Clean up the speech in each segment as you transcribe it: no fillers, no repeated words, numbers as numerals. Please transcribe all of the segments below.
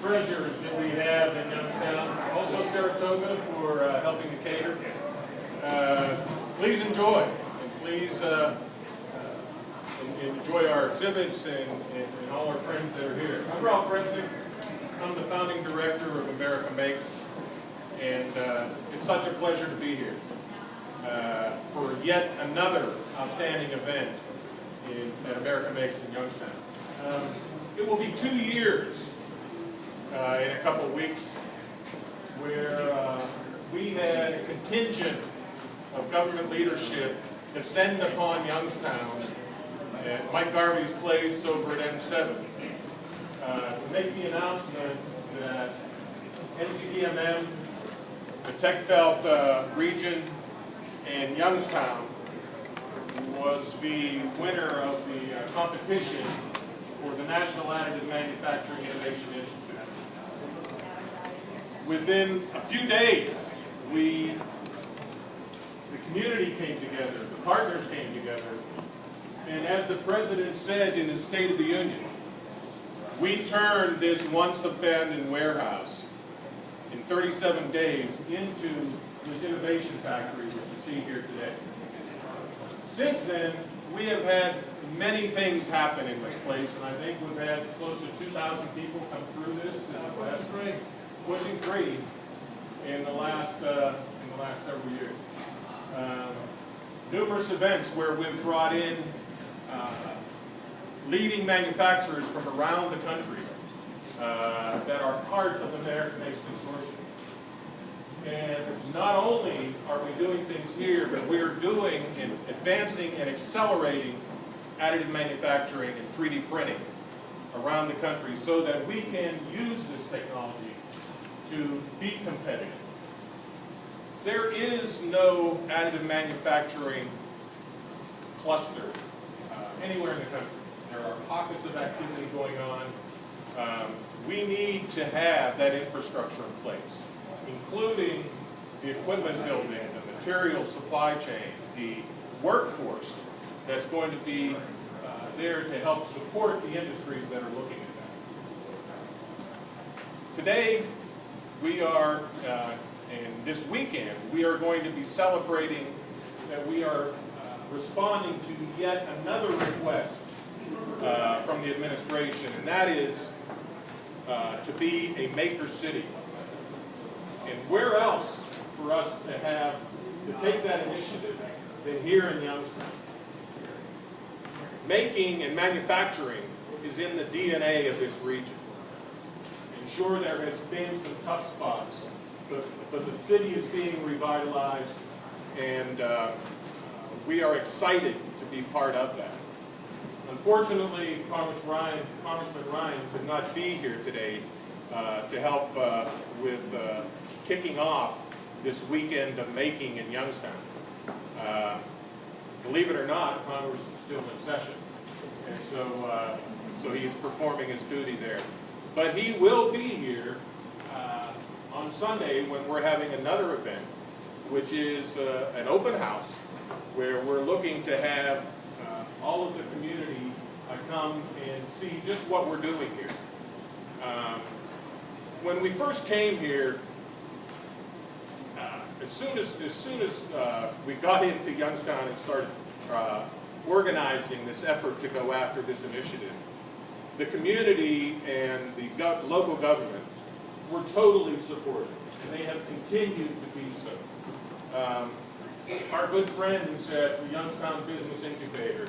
treasures that we have in Youngstown. Also Saratoga for helping to cater. Please enjoy, and please enjoy our exhibits and all our friends that are here. I'm Resnick. I'm the founding director of America Makes, and it's such a pleasure to be here for yet another outstanding event at America Makes in Youngstown. It will be 2 years in a couple of weeks where we had a contingent of government leadership descend upon Youngstown at Mike Garvey's place over at M7 to make the announcement that NCDMM, the Tech Belt region, and Youngstown was the winner of the competition for the National Additive Manufacturing Innovation Institute. Within a few days, the community came together, the partners came together, and as the President said in his State of the Union, we turned this once abandoned warehouse in 37 days into this innovation factory which you see here today. Since then, we have had many things happen in this place, and I think we've had close to 2,000 people come through this in the last pushing 3 in the last several years. Numerous events where we've brought in leading manufacturers from around the country that are part of the America Makes Consortium. And not only are we doing things here, but we are doing and advancing and accelerating additive manufacturing and 3D printing around the country so that we can use this technology to be competitive. There is no additive manufacturing cluster anywhere in the country. There are pockets of activity going on. We need to have that infrastructure in place, including the equipment building, the material supply chain, the workforce that's going to be there to help support the industries that are looking at that. Today, we are, and this weekend, we are going to be celebrating that we are responding to yet another request from the administration, and that is to be a maker city. And where else for us to take that initiative than here in Youngstown? Making and manufacturing is in the DNA of this region. And sure, there has been some tough spots, but the city is being revitalized, and we are excited to be part of that. Unfortunately, Congressman Ryan could not be here today to help with kicking off this weekend of making in Youngstown. Believe it or not, Congress is still in session, and so he is performing his duty there. But he will be here on Sunday when we're having another event, which is an open house where we're looking to have all of the community come and see just what we're doing here. When we first came here, as soon as we got into Youngstown and started organizing this effort to go after this initiative, the community and the local government were totally supportive, and they have continued to be so. Our good friends at the Youngstown Business Incubator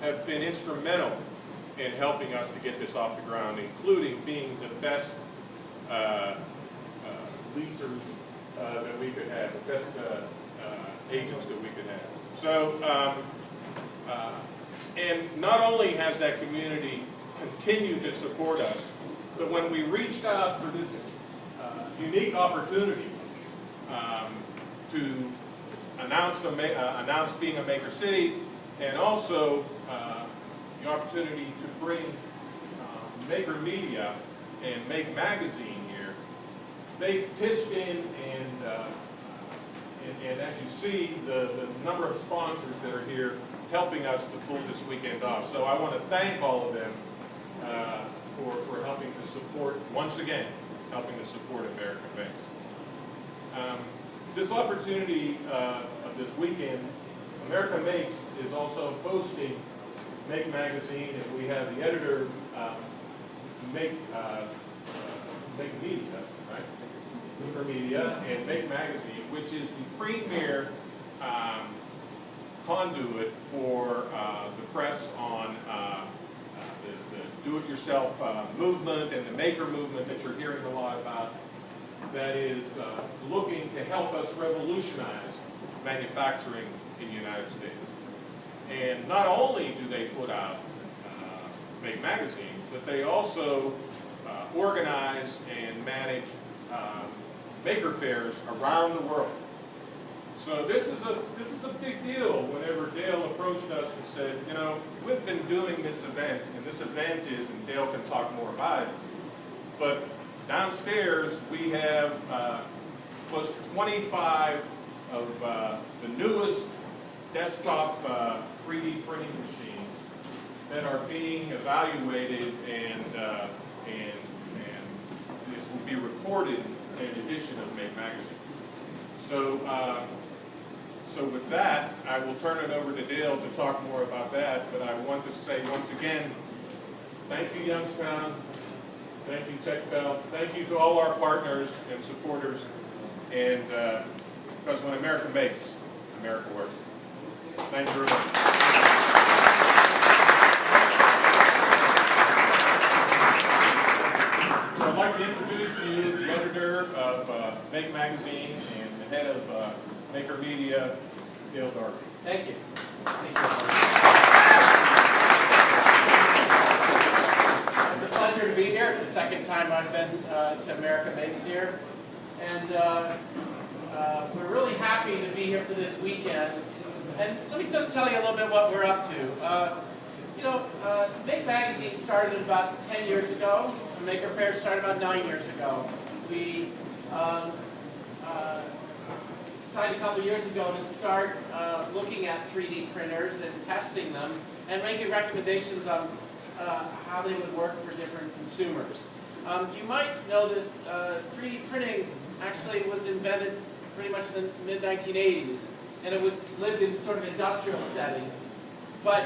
have been instrumental in helping us to get this off the ground, including being the best leasers that we could have, the best agents that we could have. So, and not only has that community continued to support us, but when we reached out for this unique opportunity to announce being a maker city, and also the opportunity to bring Maker Media and Make Magazine here, they pitched in, and as you see, the number of sponsors that are here helping us to pull this weekend off. So I want to thank all of them for helping to support, once again, helping to support American Makes. This opportunity of this weekend, America Makes is also hosting Make Magazine, and we have the editor, Make Media, right? Faire Media and Make Magazine, which is the premier conduit for the press on the do-it-yourself movement and the maker movement that you're hearing a lot about, that is looking to help us revolutionize manufacturing in the United States. And not only do they put out Make Magazine, but they also organize and manage maker fairs around the world. So this is a big deal whenever Dale approached us and said, you know, we've been doing this event, and this event is, and Dale can talk more about it, but downstairs we have close to 25 of the newest desktop 3D printing machines that are being evaluated, and this will be recorded in an edition of Make Magazine. So with that, I will turn it over to Dale to talk more about that, but I want to say once again, thank you Youngstown, thank you Tech Bell, thank you to all our partners and supporters, and because when America makes, America works. Thank you very much. So I'd like to introduce to you the editor of Make Magazine and the head of Maker Media, Dale Dougherty. Thank you. Thank you. It's a pleasure to be here. It's the second time I've been to America Makes here. And we're really happy to be here for this weekend. And let me just tell you a little bit what we're up to. Make Magazine started about 10 years ago. The Maker Faire started about 9 years ago. We decided a couple of years ago to start looking at 3D printers and testing them and making recommendations on how they would work for different consumers. You might know that 3D printing actually was invented pretty much in the mid-1980s, and it was lived in sort of industrial settings. But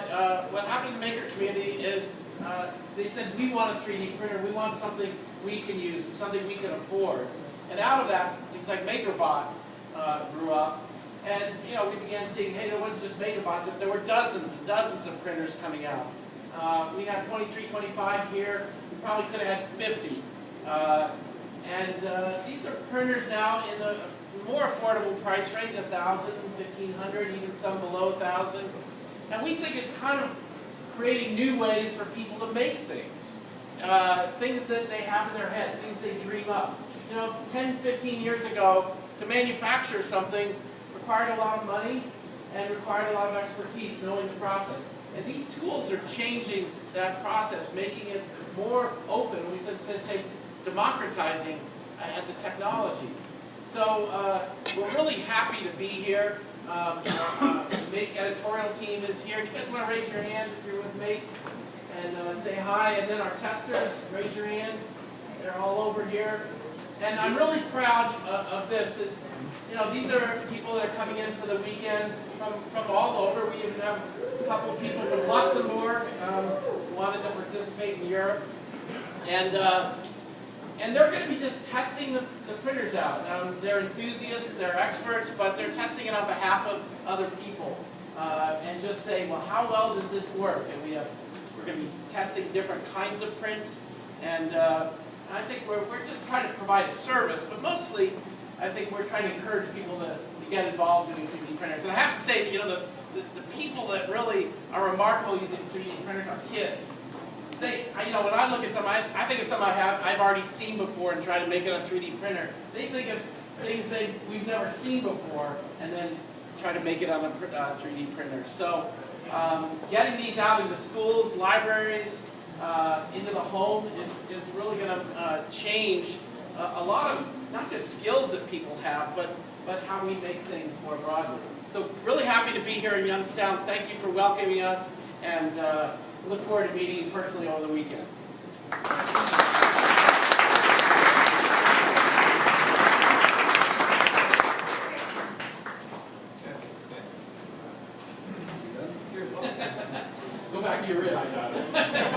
what happened in the maker community is they said, we want a 3D printer, we want something we can use, something we can afford. And out of that, things like MakerBot grew up, and we began seeing, hey, there wasn't just MakerBot, that there were dozens and dozens of printers coming out. We had 23, 25 here. We probably could have had 50. These are printers now in the more affordable price range, $1,000, $1,500, even some below $1,000. And we think it's kind of creating new ways for people to make things. Things that they have in their head, things they dream up. 10, 15 years ago, to manufacture something required a lot of money and required a lot of expertise, knowing the process. And these tools are changing that process, making it more open. We say democratizing as a technology. So we're really happy to be here. The Make editorial team is here. Do you guys want to raise your hand if you're with Make and say hi? And then our testers, raise your hands. They're all over here. And I'm really proud of this. These are people that are coming in for the weekend from all over. We even have a couple of people from Luxembourg who wanted to participate in Europe. And they're going to be just testing the printers out. They're enthusiasts, they're experts, but they're testing it on behalf of other people. And just saying, well, how well does this work? And we're going to be testing different kinds of prints. And I think we're just trying to provide a service, but mostly I think we're trying to encourage people to get involved in 3D printers. And I have to say, the people that really are remarkable using 3D printers are kids. When I look at some, I think of some I've already seen before and try to make it on a 3D printer. They think of things we've never seen before and then try to make it on a 3D printer. So getting these out into schools, libraries, into the home is really going to change a lot of not just skills that people have, but how we make things more broadly. So really happy to be here in Youngstown. Thank you for welcoming us, and look forward to meeting you personally over the weekend. Go back to your ribs.